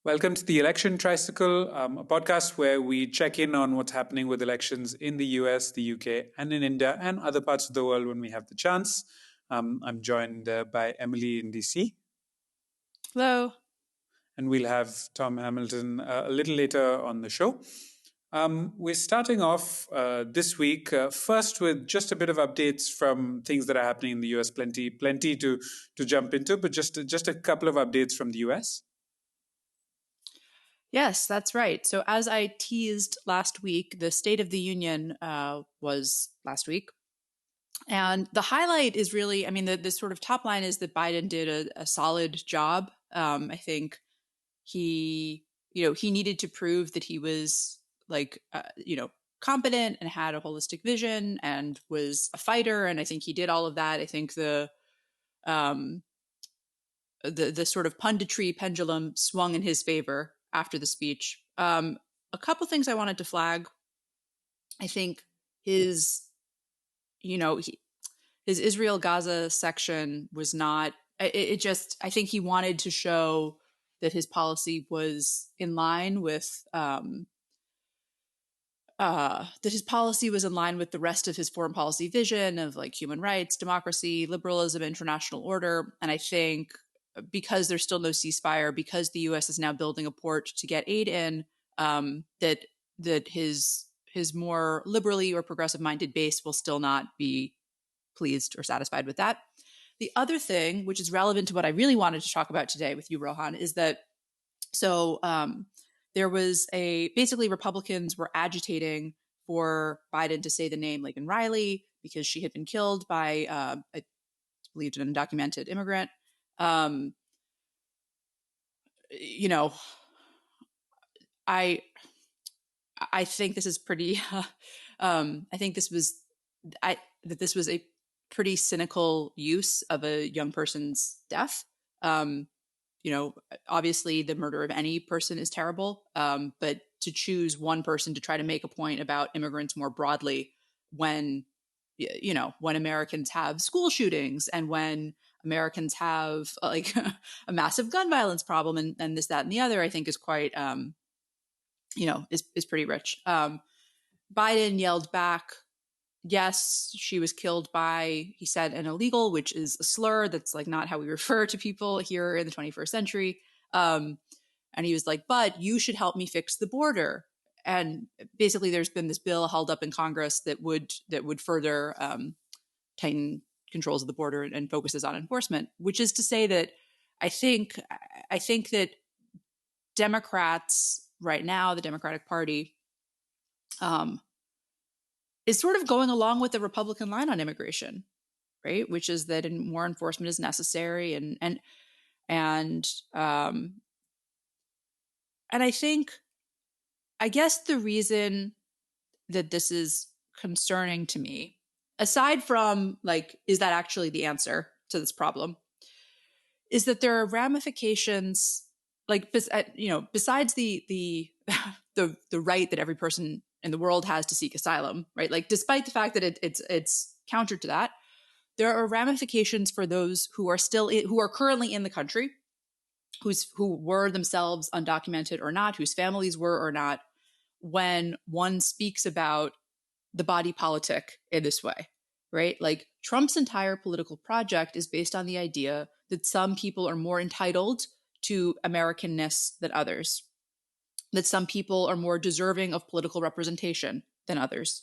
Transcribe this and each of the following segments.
Welcome to the Election Tricycle, a podcast where we check in on what's happening with elections in the US, the UK, and in India and other parts of the world when we have the chance. I'm joined by Emily in DC. Hello. And we'll have Tom Hamilton a little later on the show. We're starting off this week first with just a bit of updates from things that are happening in the US. Plenty to jump into, but just a couple of updates from the US. Yes, that's right. So as I teased last week, the State of the Union was last week. And the highlight is really, the sort of top line is that Biden did a solid job. I think he needed to prove that he was competent and had a holistic vision and was a fighter. And I think he did all of that. I think the sort of punditry pendulum swung in his favor after the speech. A couple things I wanted to flag. I think his Israel-Gaza section was not, I think he wanted to show that his policy was in line with, the rest of his foreign policy vision of like human rights, democracy, liberalism, international order. And I think because there's still no ceasefire, because the U.S. is now building a port to get aid in, that his more liberally or progressive-minded base will still not be pleased or satisfied with that. The other thing, which is relevant to what I really wanted to talk about today with you, Rohan, is that there was basically Republicans were agitating for Biden to say the name Laken Riley because she had been killed by, I believe, an undocumented immigrant. I think this is pretty. I think this was a pretty cynical use of a young person's death. Obviously, the murder of any person is terrible, but to choose one person to try to make a point about immigrants more broadly, when Americans have school shootings and when Americans have like a massive gun violence problem and this, that, and the other, I think is quite, is pretty rich. Biden yelled back, yes, she was killed by, he said, an illegal, which is a slur. That's like not how we refer to people here in the 21st century. And he was like, but you should help me fix the border. And basically there's been this bill held up in Congress that would further tighten controls of the border and focuses on enforcement, which is to say that I think that Democrats right now, the Democratic Party, is sort of going along with the Republican line on immigration, right? Which is that more enforcement is necessary, and I think, I guess the reason that this is concerning to me, aside from like, is that actually the answer to this problem, is that there are ramifications, like, besides the right that every person in the world has to seek asylum, right? Like, despite the fact that it's counter to that, there are ramifications for those who are currently in the country, who were themselves undocumented or not, whose families were or not, when one speaks about the body politic in this way, right? Like, Trump's entire political project is based on the idea that some people are more entitled to Americanness than others, that some people are more deserving of political representation than others.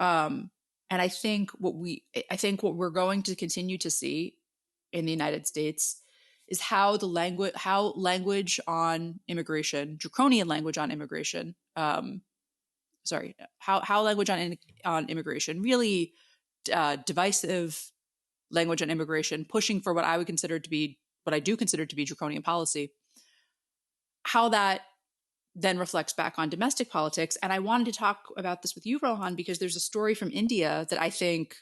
And I think what we're going to continue to see in the United States is how language on immigration, draconian language on immigration, how language on immigration, really divisive language on immigration, pushing for what I do consider to be draconian policy, how that then reflects back on domestic politics. And I wanted to talk about this with you, Rohan, because there's a story from India that I think,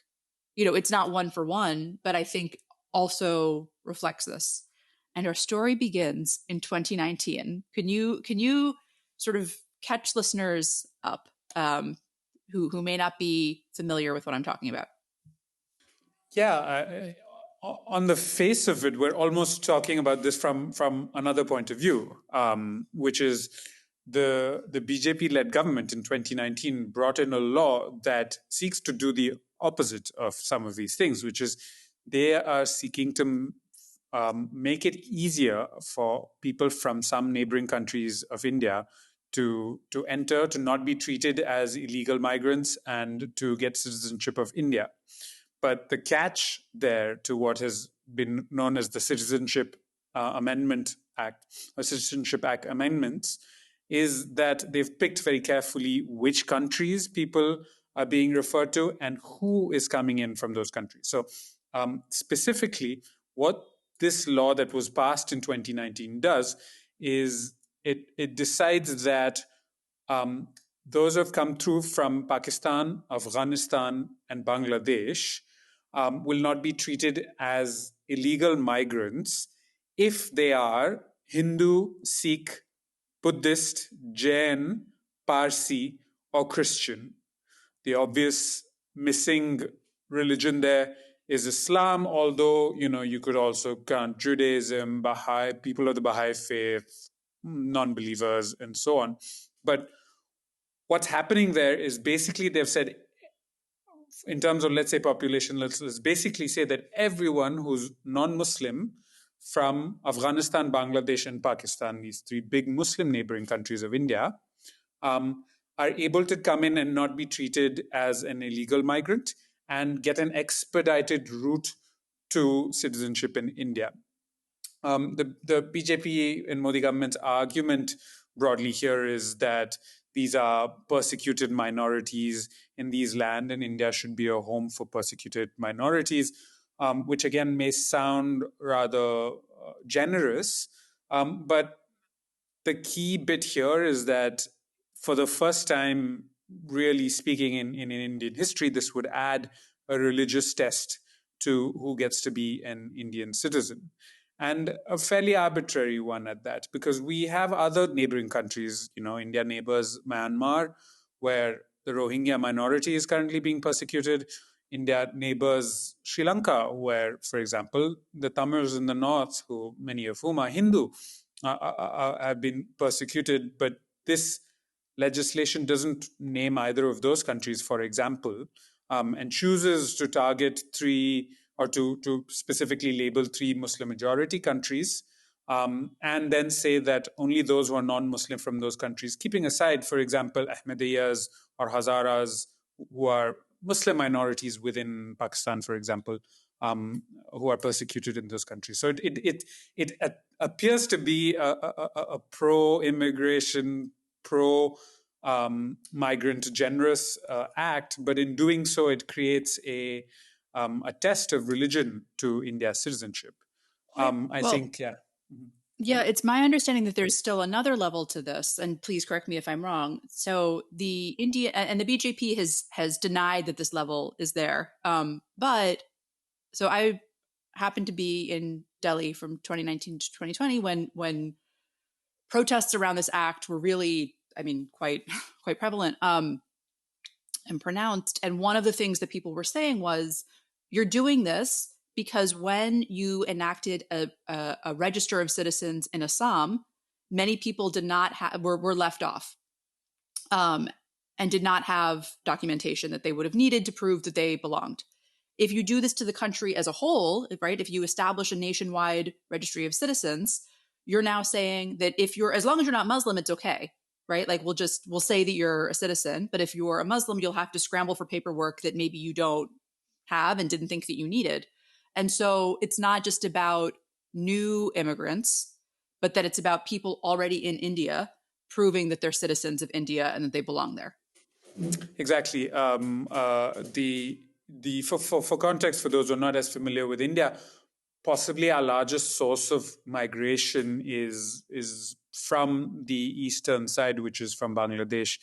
it's not one for one, but I think also reflects this. And our story begins in 2019. Can you sort of catch listeners up who may not be familiar with what I'm talking about? Yeah, on the face of it, we're almost talking about this from another point of view, which is the BJP-led government in 2019 brought in a law that seeks to do the opposite of some of these things, which is they are seeking to make it easier for people from some neighboring countries of India to enter, to not be treated as illegal migrants, and to get citizenship of India. But the catch there to what has been known as the Citizenship Amendment Act, or Citizenship Act amendments, is that they've picked very carefully which countries people are being referred to and who is coming in from those countries. So specifically, what this law that was passed in 2019 does is it decides that those who have come through from Pakistan, Afghanistan, and Bangladesh will not be treated as illegal migrants if they are Hindu, Sikh, Buddhist, Jain, Parsi, or Christian. The obvious missing religion there is Islam, although you could also count Judaism, Baha'i, people of the Baha'i faith, non-believers, and so on. But what's happening there is basically they've said, in terms of, let's say, population, let's basically say that everyone who's non-Muslim from Afghanistan, Bangladesh, and Pakistan, these three big Muslim neighboring countries of India, are able to come in and not be treated as an illegal migrant and get an expedited route to citizenship in India. The BJP and Modi government's argument broadly here is that these are persecuted minorities in these land, and India should be a home for persecuted minorities, which again may sound rather generous. But the key bit here is that for the first time, really speaking in Indian history, this would add a religious test to who gets to be an Indian citizen. And a fairly arbitrary one at that, because we have other neighboring countries, India neighbors Myanmar, where the Rohingya minority is currently being persecuted. India neighbors Sri Lanka, where, for example, the Tamils in the north, who many of whom are Hindu, have been persecuted. But this legislation doesn't name either of those countries, for example, and chooses to target three, or to specifically label three Muslim majority countries, and then say that only those who are non-Muslim from those countries, keeping aside, for example, Ahmadiyyas or Hazaras, who are Muslim minorities within Pakistan, for example, who are persecuted in those countries. So it appears to be a pro-immigration, pro-migrant generous act, but in doing so, it creates a test of religion to India's citizenship. I think, yeah. Mm-hmm. Yeah, it's my understanding that there's still another level to this, and please correct me if I'm wrong. So the India and the BJP has denied that this level is there. But so I happened to be in Delhi from 2019 to 2020 when protests around this act were really, quite prevalent and pronounced. And one of the things that people were saying was, you're doing this because when you enacted a register of citizens in Assam, many people were left off and did not have documentation that they would have needed to prove that they belonged. If you do this to the country as a whole, right, if you establish a nationwide registry of citizens, you're now saying that as long as you're not Muslim, it's okay, right? Like we'll say that you're a citizen, but if you're a Muslim, you'll have to scramble for paperwork that maybe you don't have and didn't think that you needed. And so it's not just about new immigrants, but that it's about people already in India proving that they're citizens of India and that they belong there. Exactly. For context, for those who are not as familiar with India, possibly our largest source of migration is from the eastern side, which is from Bangladesh.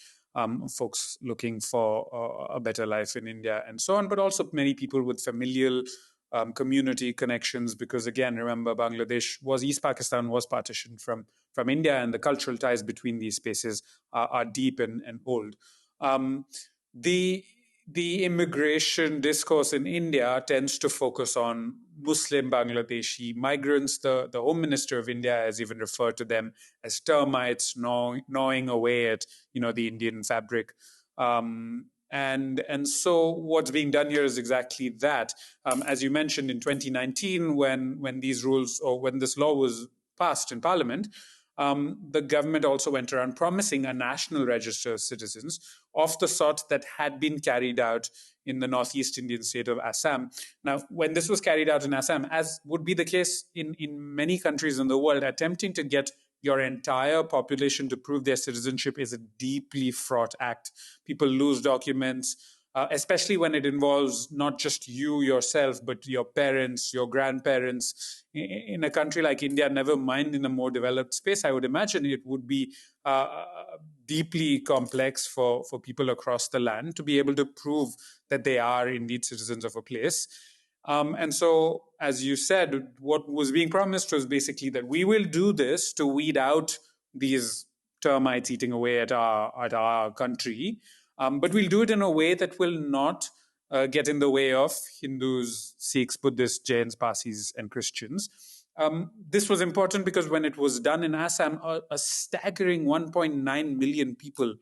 Folks looking for a better life in India and so on, but also many people with familial community connections, because again, remember, East Pakistan was partitioned from India, and the cultural ties between these spaces are deep and old. The the immigration discourse in India tends to focus on Muslim Bangladeshi migrants. The Home Minister of India has even referred to them as termites gnawing away at the Indian fabric. And so what's being done here is exactly that. As you mentioned, in 2019, when these rules or when this law was passed in Parliament, the government also went around promising a national register of citizens of the sort that had been carried out in the northeast Indian state of Assam. Now, when this was carried out in Assam, as would be the case in many countries in the world, attempting to get your entire population to prove their citizenship is a deeply fraught act. People lose documents, especially when it involves not just you yourself, but your parents, your grandparents. In a country like India, never mind in a more developed space, I would imagine it would be deeply complex for people across the land to be able to prove that they are indeed citizens of a place. And so, as you said, what was being promised was basically that we will do this to weed out these termites eating away at our country, but we'll do it in a way that will not get in the way of Hindus, Sikhs, Buddhists, Jains, Parsis, and Christians. This was important because when it was done in Assam, a staggering 1.9 million people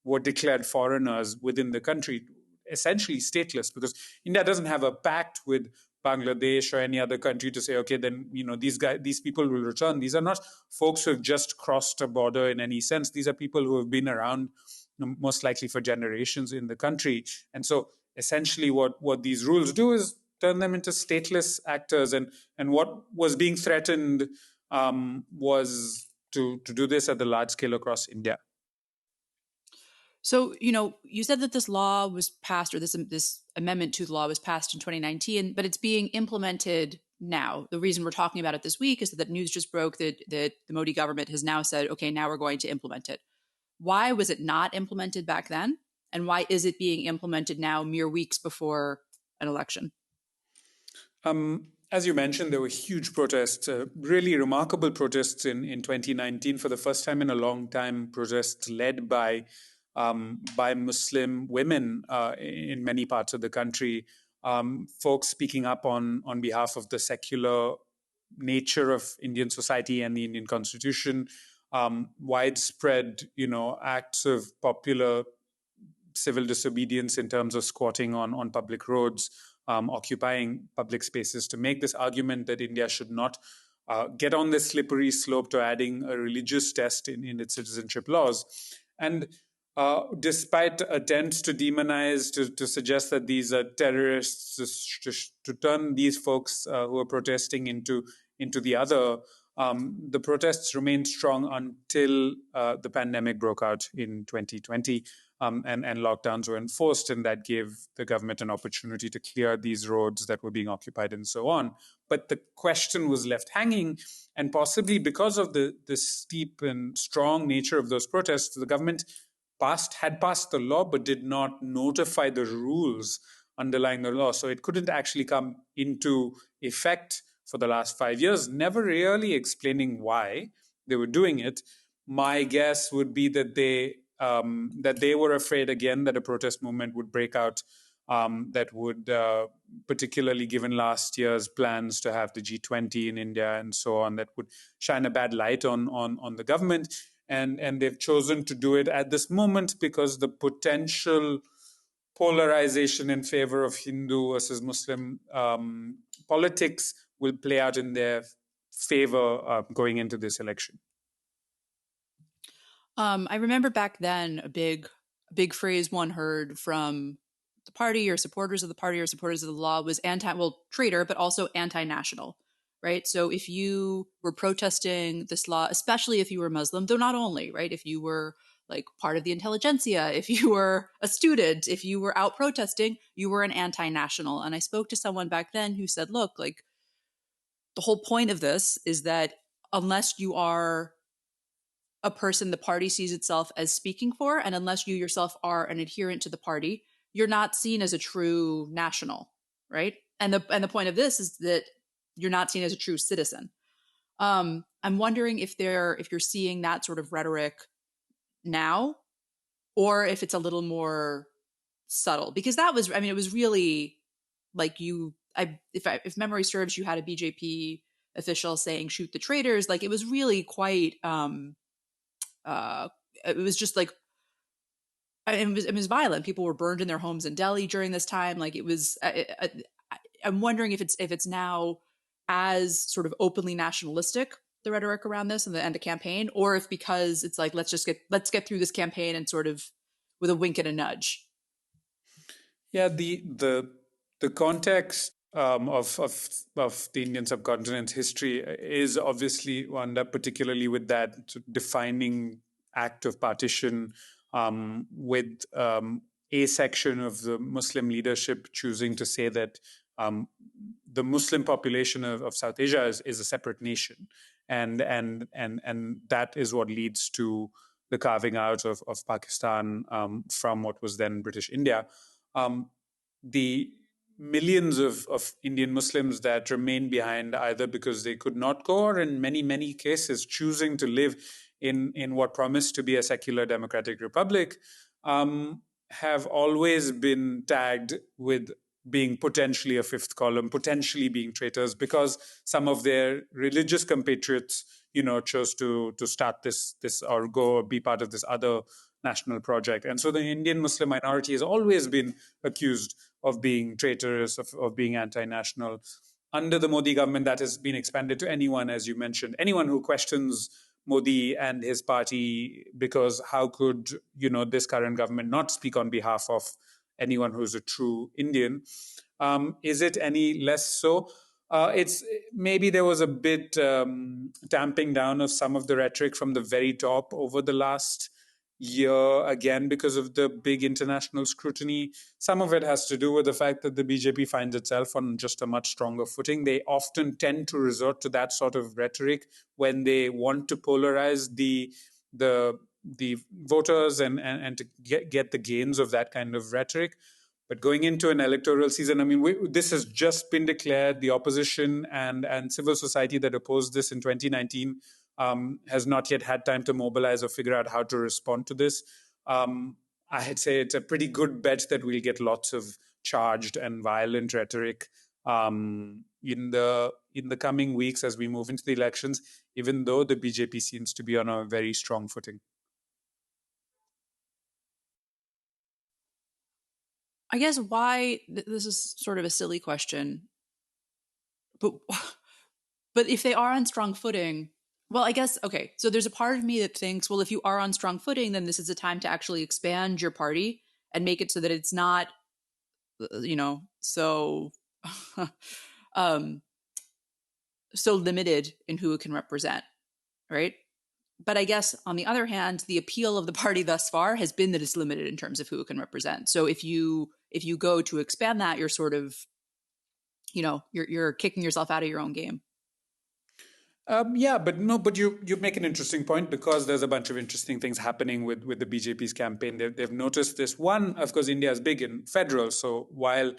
were declared foreigners within the country, essentially stateless, because India doesn't have a pact with Bangladesh or any other country to say, okay, then these people will return. These are not folks who have just crossed a border in any sense. These are people who have been around, most likely for generations in the country. And so essentially what these rules do is turn them into stateless actors. And what was being threatened was to do this at the large scale across India. So, you said that this law was passed, or this amendment to the law was passed in 2019, but it's being implemented now. The reason we're talking about it this week is that news just broke that the Modi government has now said, okay, now we're going to implement it. Why was it not implemented back then? And why is it being implemented now, mere weeks before an election? As you mentioned, there were huge protests, really remarkable protests in 2019. For the first time in a long time, protests led by Muslim women in many parts of the country, folks speaking up on behalf of the secular nature of Indian society and the Indian Constitution, widespread, acts of popular civil disobedience in terms of squatting on public roads, occupying public spaces, to make this argument that India should not get on this slippery slope to adding a religious test in its citizenship laws. And despite attempts to demonize, to suggest that these are terrorists, to turn these folks who are protesting into the other, the protests remained strong until the pandemic broke out in 2020, and lockdowns were enforced, and that gave the government an opportunity to clear these roads that were being occupied and so on. But the question was left hanging, and possibly because of the steep and strong nature of those protests, the government had passed the law but did not notify the rules underlying the law. So it couldn't actually come into effect for the last 5 years, never really explaining why they were doing it. My guess would be that they were afraid again that a protest movement would break out, that would, particularly given last year's plans to have the G20 in India and so on, that would shine a bad light on the government. And they've chosen to do it at this moment because the potential polarization in favor of Hindu versus Muslim politics will play out in their favor going into this election. I remember back then a big phrase one heard from the party or supporters of the party or supporters of the law was traitor, but also anti-national. Right. So if you were protesting this law, especially if you were Muslim, though not only, right, if you were like part of the intelligentsia, if you were a student, if you were out protesting, you were an anti-national. And I spoke to someone back then who said, look, like the whole point of this is that unless you are a person the party sees itself as speaking for, and unless you yourself are an adherent to the party, you're not seen as a true national. Right. And the point of this is that you're not seen as a true citizen. I'm wondering if you're seeing that sort of rhetoric now, or if it's a little more subtle, because that was, I mean, it was really like if memory serves, you had a BJP official saying shoot the traitors. Like it was really quite it was just like it was violent. People were burned in their homes in Delhi during this time. Like it was I'm wondering if it's now as sort of openly nationalistic, the rhetoric around this and the end of campaign, or if because it's like let's get through this campaign and sort of with a wink and a nudge. Yeah, the context of the Indian subcontinent's history is obviously wound up particularly with that defining act of partition, with a section of the Muslim leadership choosing to say that the Muslim population of South Asia is a separate nation, and that is what leads to the carving out of Pakistan from what was then British India. The millions of Indian Muslims that remain behind, either because they could not go, or in many cases choosing to live in what promised to be a secular democratic republic, have always been tagged with being potentially a fifth column, potentially being traitors, because some of their religious compatriots, chose to start this or go or be part of this other national project. And so the Indian Muslim minority has always been accused of being traitorous, of being anti-national. Under the Modi government, that has been expanded to anyone, as you mentioned, anyone who questions Modi and his party, because how could this current government not speak on behalf of anyone who's a true Indian? Is it any less so? It's maybe there was a bit tamping down of some of the rhetoric from the very top over the last year, again because of the big international scrutiny. Some of it has to do with the fact that the BJP finds itself on just a much stronger footing. They often tend to resort to that sort of rhetoric when they want to polarize the voters and to get the gains of that kind of rhetoric. But going into an electoral season, I mean, this has just been declared. The opposition and civil society that opposed this in 2019 has not yet had time to mobilize or figure out how to respond to this. I'd say it's a pretty good bet that we'll get lots of charged and violent rhetoric in the coming weeks as we move into the elections, even though the BJP seems to be on a very strong footing. I guess why this is sort of a silly question, but if they are on strong footing, well, I guess, okay, so there's a part of me that thinks, well, if you are on strong footing, then this is a time to actually expand your party and make it so that it's not, so so limited in who it can represent, right? But I guess on the other hand, the appeal of the party thus far has been that it's limited in terms of who it can represent. So if you go to expand that, you're sort of, you're kicking yourself out of your own game. But you make an interesting point, because there's a bunch of interesting things happening with the BJP's campaign. They've noticed this. One, of course, India is big in federal. So while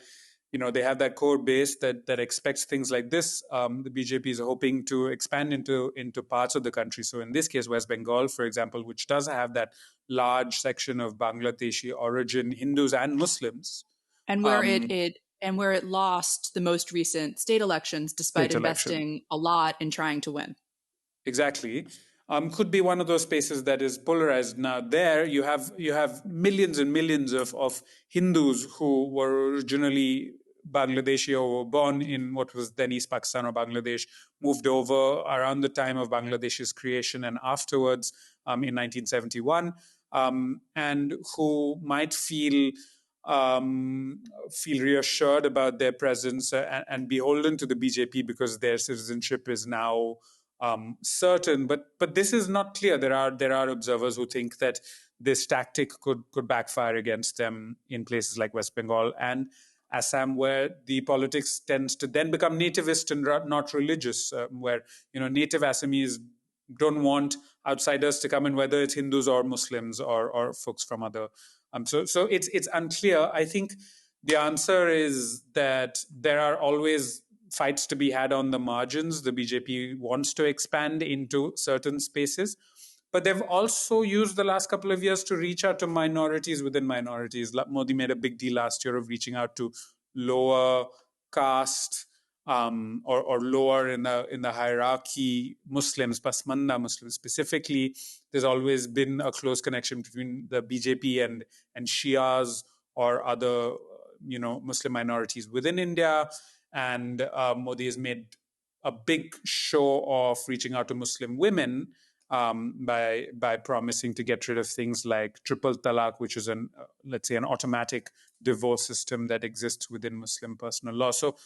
they have that core base that expects things like this, the BJP is hoping to expand into parts of the country. So in this case, West Bengal, for example, which does have that large section of Bangladeshi origin Hindus and Muslims, and where it lost the most recent state elections, despite investing a lot in trying to win. Exactly. Could be one of those spaces that is polarized. Now, there you have millions and millions of Hindus who were originally Bangladeshi or were born in what was then East Pakistan or Bangladesh, moved over around the time of Bangladesh's creation and afterwards in 1971, and who might feel reassured about their presence and beholden to the BJP because their citizenship is now certain. But this is not clear. There are observers who think that this tactic could backfire against them in places like West Bengal and Assam, where the politics tends to then become nativist and not religious, where native Assamese don't want outsiders to come in, whether it's Hindus or Muslims or folks from other. So it's unclear. I think the answer is that there are always fights to be had on the margins. The BJP wants to expand into certain spaces, But they've also used the last couple of years to reach out to minorities within minorities. Modi made a big deal last year of reaching out to lower caste or lower in the hierarchy Muslims, Pasmanda Muslims specifically. There's always been a close connection between the BJP and Shias or other Muslim minorities within India. And Modi has made a big show of reaching out to Muslim women by promising to get rid of things like triple talaq, which is let's say an automatic divorce system that exists within Muslim personal law. So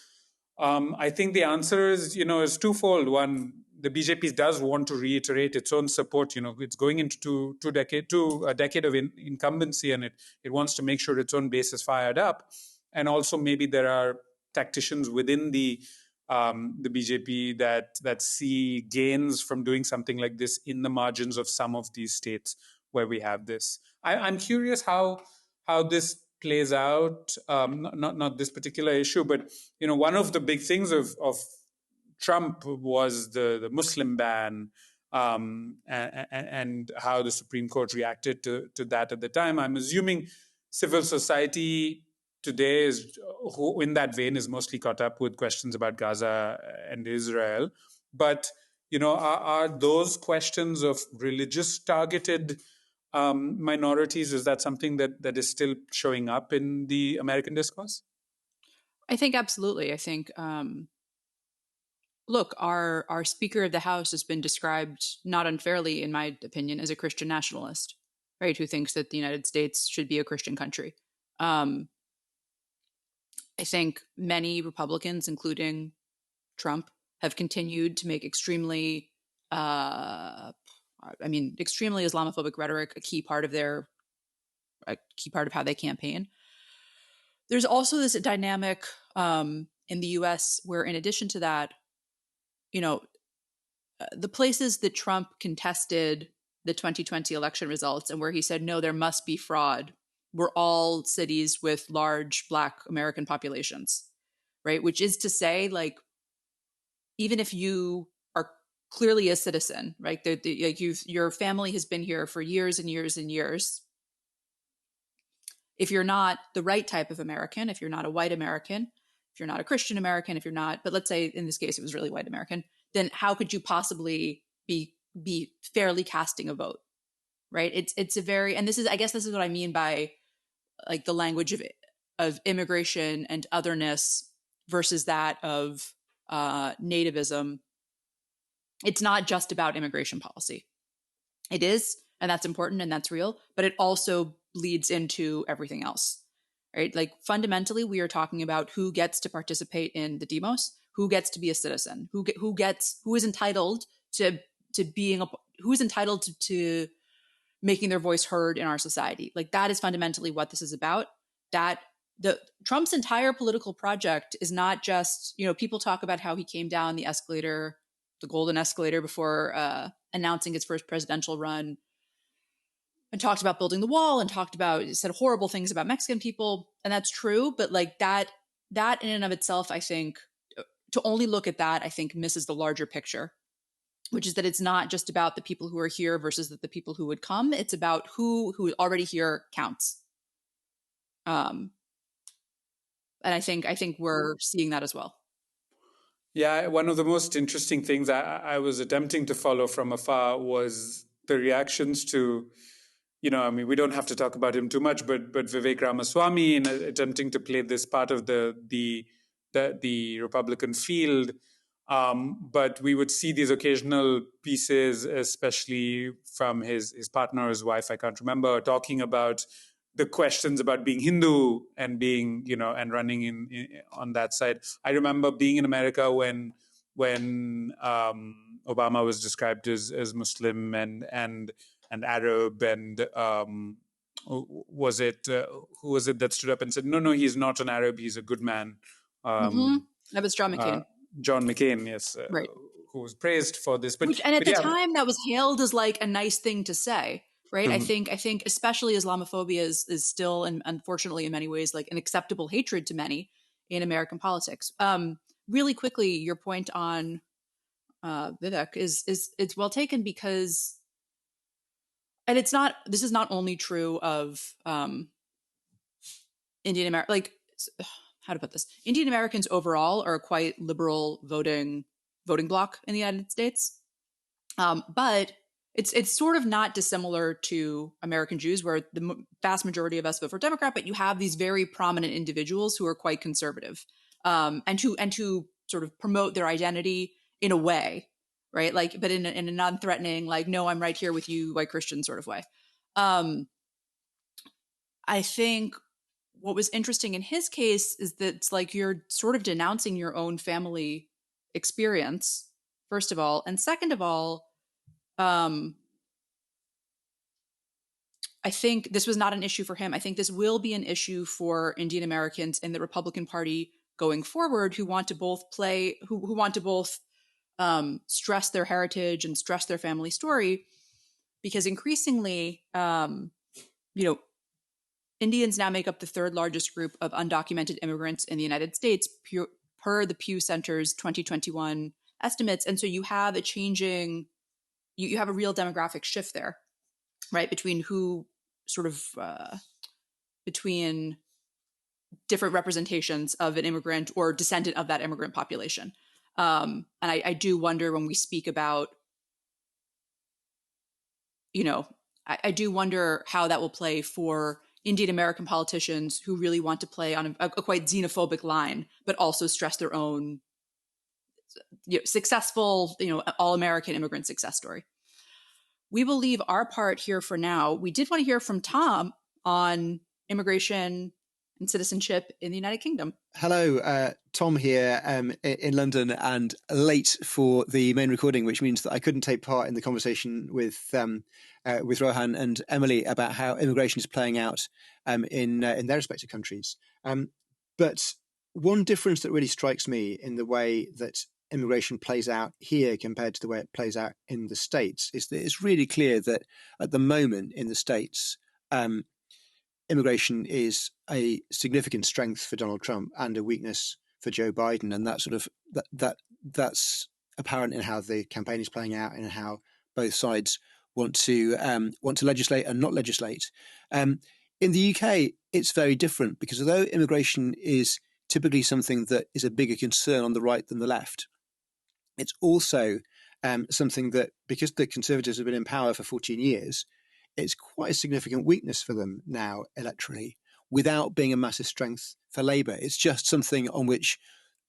I think the answer is twofold. One, the BJP does want to reiterate its own support. It's going into a decade of incumbency, and it wants to make sure its own base is fired up. And also, maybe there are tacticians within the BJP that see gains from doing something like this in the margins of some of these states where we have this. I'm curious how this plays out. Not this particular issue, but one of the big things of Trump was the Muslim ban, and how the Supreme Court reacted to that at the time. I'm assuming civil society today who in that vein is mostly caught up with questions about Gaza and Israel. But are those questions of religious targeted minorities, is that something that is still showing up in the American discourse? I think absolutely. I think look, our Speaker of the House has been described, not unfairly in my opinion, as a Christian nationalist, right, who thinks that the United States should be a Christian country. I think many Republicans, including Trump, have continued to make extremely Islamophobic rhetoric a key part of how they campaign. There's also this dynamic in the U.S. where, in addition to that, the places that Trump contested the 2020 election results and where he said, no, there must be fraud, were all cities with large Black American populations, right? Which is to say, like, even if you are clearly a citizen, right? Your family has been here for years and years and years. If you're not the right type of American, if you're not a white American, if you're not a Christian American, if you're not, but let's say in this case it was really white American, then how could you possibly be fairly casting a vote, right? It's a very, and this is what I mean by like the language of immigration and otherness versus that of nativism. It's not just about immigration policy. It is, and that's important and that's real, but it also bleeds into everything else, right? Like fundamentally, we are talking about who gets to participate in the demos, who gets to be a citizen, who is entitled to making their voice heard in our society. Like that is fundamentally what this is about. That Trump's entire political project is not just, people talk about how he came down the escalator, the golden escalator, before announcing his first presidential run, and talked about building the wall and said horrible things about Mexican people. And that's true. But like that in and of itself, I think to only look at that, I think misses the larger picture, which is that it's not just about the people who are here versus the people who would come. It's about who is already here counts. And I think we're seeing that as well. Yeah, one of the most interesting things I was attempting to follow from afar was the reactions to, we don't have to talk about him too much, but Vivek Ramaswamy in attempting to play this part of the Republican field. But we would see these occasional pieces, especially from his partner, his wife, I can't remember, talking about the questions about being Hindu and being, and running in on that side. I remember being in America when Obama was described as Muslim and Arab, and who was it that stood up and said, no, he's not an Arab, he's a good man. That was John McCain. John McCain, yes, right. Who was praised for this. But at the time, that was hailed as like a nice thing to say, right? Mm-hmm. I think especially Islamophobia is still, and unfortunately in many ways, like an acceptable hatred to many in American politics. Really quickly, your point on Vivek is it's well taken, because and this is not only true of Indian American, like, how to put this? Indian Americans overall are a quite liberal voting bloc in the United States. But it's sort of not dissimilar to American Jews, where the vast majority of us vote for Democrat, but you have these very prominent individuals who are quite conservative, and who sort of promote their identity in a way, right? Like, but in a non-threatening, like, no, I'm right here with you, white Christian sort of way. I think what was interesting in his case is that it's like you're sort of denouncing your own family experience, first of all, and second of all, I think this was not an issue for him. I think this will be an issue for Indian Americans in the Republican Party going forward, who want to both stress their heritage and stress their family story, because increasingly, Indians now make up the third largest group of undocumented immigrants in the United States per the Pew Center's 2021 estimates, and so you have a changing. You have a real demographic shift there, right? Between between different representations of an immigrant or descendant of that immigrant population. And I do wonder when we speak about, I do wonder how that will play for Indian American politicians who really want to play on a quite xenophobic line, but also stress their own successful, all-American immigrant success story. We will leave our part here for now. We did want to hear from Tom on immigration and citizenship in the United Kingdom. Hello, Tom here in London, and late for the main recording, which means that I couldn't take part in the conversation with Rohan and Emily about how immigration is playing out in their respective countries. But one difference that really strikes me in the way that immigration plays out here compared to the way it plays out in the States is that it's really clear that at the moment in the States, immigration is a significant strength for Donald Trump and a weakness for Joe Biden, and that's apparent in how the campaign is playing out and how both sides want to legislate and not legislate. In the UK, it's very different, because although immigration is typically something that is a bigger concern on the right than the left, it's also something that, because the Conservatives have been in power for 14 years, it's quite a significant weakness for them now electorally, without being a massive strength for Labour. It's just something on which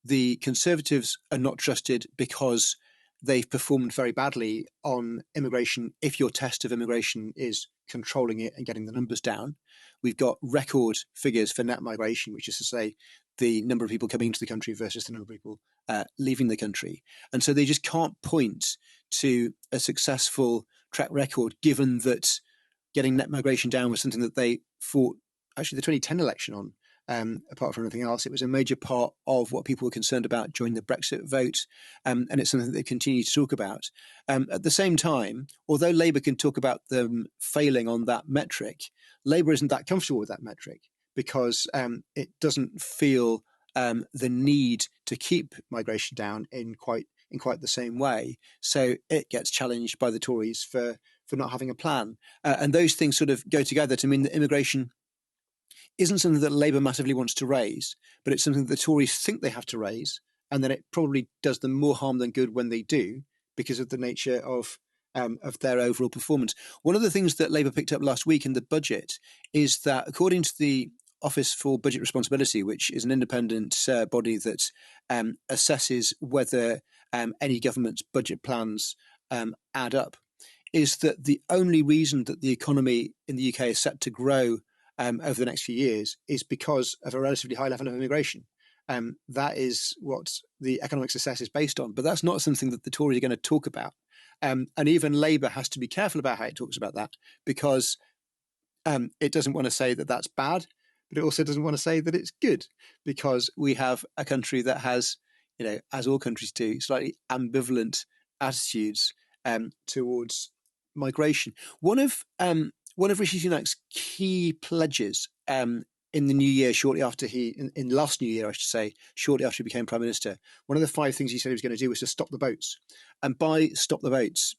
the Conservatives are not trusted because they've performed very badly on immigration. If your test of immigration is controlling it and getting the numbers down, we've got record figures for net migration, which is to say the number of people coming into the country versus the number of people leaving the country. And so they just can't point to a successful track record, given that getting net migration down was something that they fought actually the 2010 election on. Apart from anything else, it was a major part of what people were concerned about during the Brexit vote, and it's something that they continue to talk about. At the same time, although Labour can talk about them failing on that metric, Labour isn't that comfortable with that metric, because it doesn't feel the need to keep migration down in quite the same way. So it gets challenged by the Tories for not having a plan. And those things sort of go together to mean that immigration isn't something that Labour massively wants to raise, but it's something that the Tories think they have to raise, and then it probably does them more harm than good when they do, because of the nature of their overall performance. One of the things that Labour picked up last week in the budget is that, according to the Office for Budget Responsibility, which is an independent body that assesses whether any government's budget plans add up, is that the only reason that the economy in the UK is set to grow over the next few years is because of a relatively high level of immigration. That is what the economic success is based on. But that's not something that the Tories are going to talk about. And even Labour has to be careful about how it talks about that, because it doesn't want to say that that's bad, but it also doesn't want to say that it's good, because we have a country that has, as all countries do, slightly ambivalent attitudes towards migration. One of Rishi Sunak's key pledges in the new year, in last new year, I should say, shortly after he became Prime Minister, one of the 5 things he said he was going to do was to stop the boats. And by stop the boats,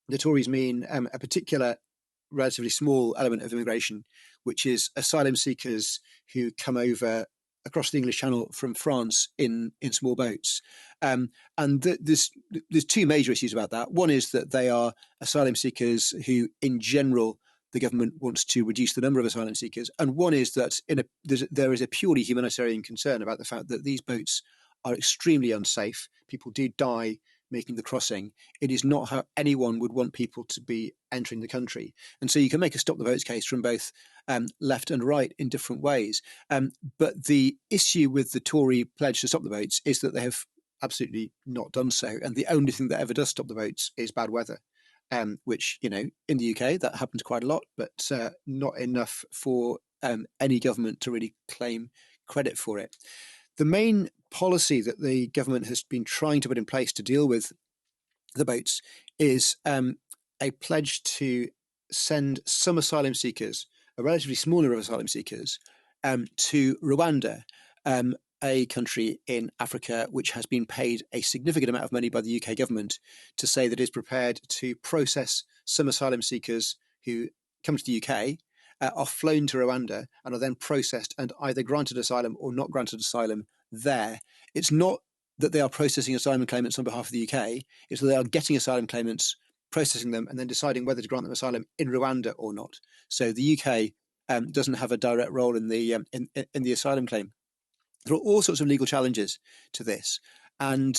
the Tories mean a particular relatively small element of immigration, which is asylum seekers who come over across the English Channel from France in small boats. And there's two major issues about that. One is that they are asylum seekers who, in general, the government wants to reduce the number of asylum seekers. And one is that there is a purely humanitarian concern about the fact that these boats are extremely unsafe. People do die making the crossing. It is not how anyone would want people to be entering the country. And so you can make a stop the boats case from both left and right in different ways. But the issue with the Tory pledge to stop the boats is that they have absolutely not done so. And the only thing that ever does stop the boats is bad weather, which, in the UK, that happens quite a lot, but not enough for any government to really claim credit for it. The main policy that the government has been trying to put in place to deal with the boats is a pledge to send some asylum seekers, a relatively small number of asylum seekers, to Rwanda, a country in Africa which has been paid a significant amount of money by the UK government to say that it is prepared to process some asylum seekers who come to the UK, are flown to Rwanda and are then processed and either granted asylum or not granted asylum there. It's not that they are processing asylum claimants on behalf of the UK, it's that they are getting asylum claimants, processing them, and then deciding whether to grant them asylum in Rwanda or not. So the UK doesn't have a direct role in the asylum claim. There are all sorts of legal challenges to this. And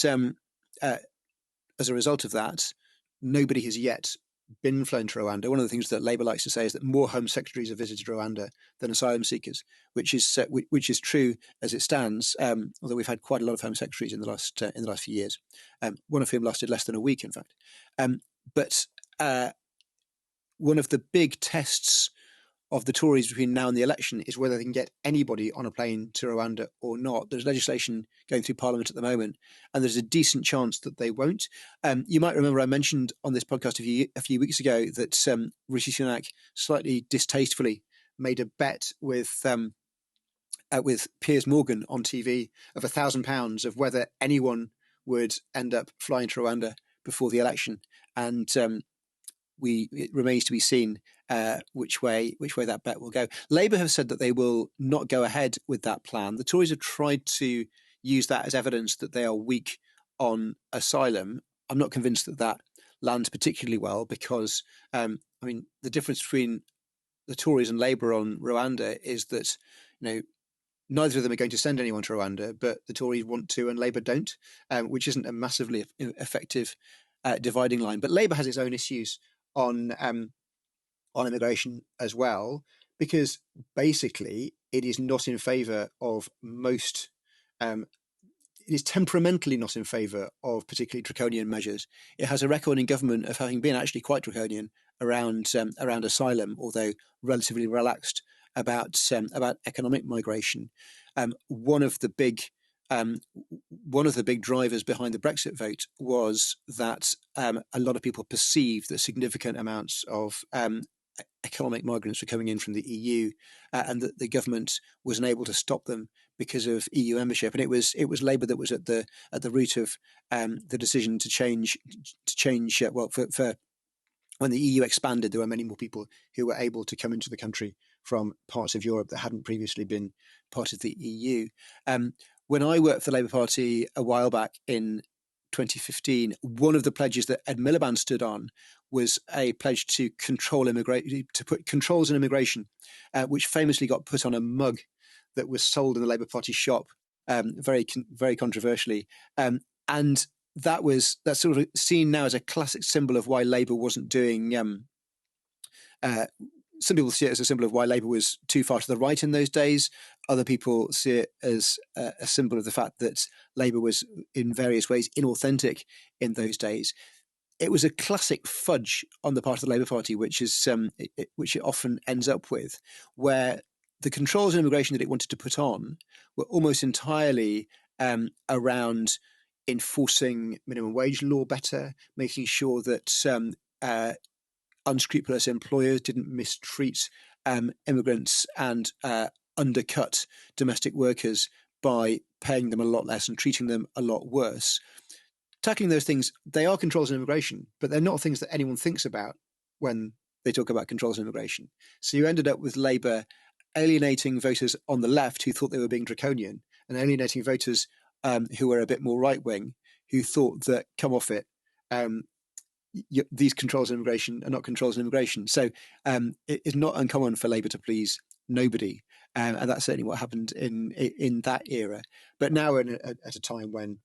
as a result of that, nobody has yet been flown to Rwanda. One of the things that Labour likes to say is that more Home Secretaries have visited Rwanda than asylum seekers, which is true as it stands. Although we've had quite a lot of Home Secretaries in the last few years, one of whom lasted less than a week, in fact. But one of the big tests of the Tories between now and the election is whether they can get anybody on a plane to Rwanda or not. There's legislation going through Parliament at the moment, and there's a decent chance that they won't. You might remember I mentioned on this podcast a few weeks ago that Rishi Sunak slightly distastefully made a bet with Piers Morgan on TV of £1,000 of whether anyone would end up flying to Rwanda before the election, and it remains to be seen which way that bet will go. Labour have said that they will not go ahead with that plan. The Tories have tried to use that as evidence that they are weak on asylum. I'm not convinced that that lands particularly well because, the difference between the Tories and Labour on Rwanda is that, neither of them are going to send anyone to Rwanda, but the Tories want to and Labour don't, which isn't a massively effective dividing line. But Labour has its own issues on immigration as well, because basically it is not in favour of most. It is temperamentally not in favour of particularly draconian measures. It has a record in government of having been actually quite draconian around asylum, although relatively relaxed about economic migration. One of the big drivers behind the Brexit vote was that a lot of people perceived that significant amounts of economic migrants were coming in from the EU, and that the government was unable to stop them because of EU membership. And it was Labour that was at the root of the decision to change. For when the EU expanded, there were many more people who were able to come into the country from parts of Europe that hadn't previously been part of the EU. When I worked for the Labour Party a while back in 2015, one of the pledges that Ed Miliband stood on was a pledge to control immigration, to put controls on immigration, which famously got put on a mug that was sold in the Labour Party shop, very controversially, and that's sort of seen now as a classic symbol of why Labour wasn't doing. Some people see it as a symbol of why Labour was too far to the right in those days. Other people see it as a symbol of the fact that Labour was in various ways inauthentic in those days. It was a classic fudge on the part of the Labour Party, which it often ends up with, where the controls on immigration that it wanted to put on were almost entirely around enforcing minimum wage law better, making sure that unscrupulous employers didn't mistreat immigrants and undercut domestic workers by paying them a lot less and treating them a lot worse. Tackling those things, they are controls on immigration, but they're not things that anyone thinks about when they talk about controls on immigration. So you ended up with Labour alienating voters on the left who thought they were being draconian, and alienating voters who were a bit more right-wing, who thought that, come off it, these controls on immigration are not controls on immigration. So it is not uncommon for Labour to please nobody. And that's certainly what happened in that era. But now we're at a time when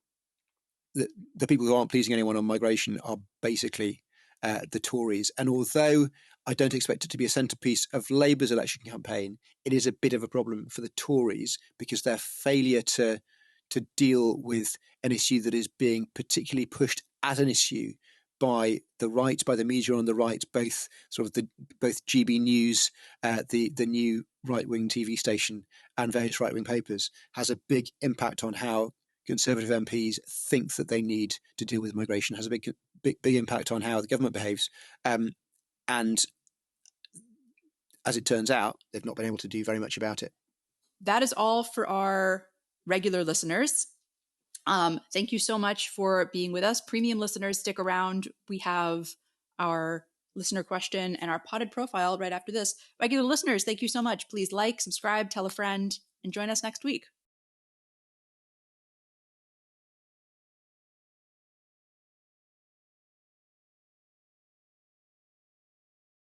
the people who aren't pleasing anyone on migration are basically the Tories. And although I don't expect it to be a centrepiece of Labour's election campaign, it is a bit of a problem for the Tories because their failure to deal with an issue that is being particularly pushed as an issue by the right, by the media on the right, both GB News, the new right-wing TV station, and various right-wing papers, has a big impact on how Conservative MPs think that they need to deal with migration, has a big impact on how the government behaves. And as it turns out, they've not been able to do very much about it. That is all for our regular listeners. Thank you so much for being with us. Premium listeners, stick around. We have our listener question and our Podot profile right after this. Regular listeners, thank you so much. Please like, subscribe, tell a friend, and join us next week.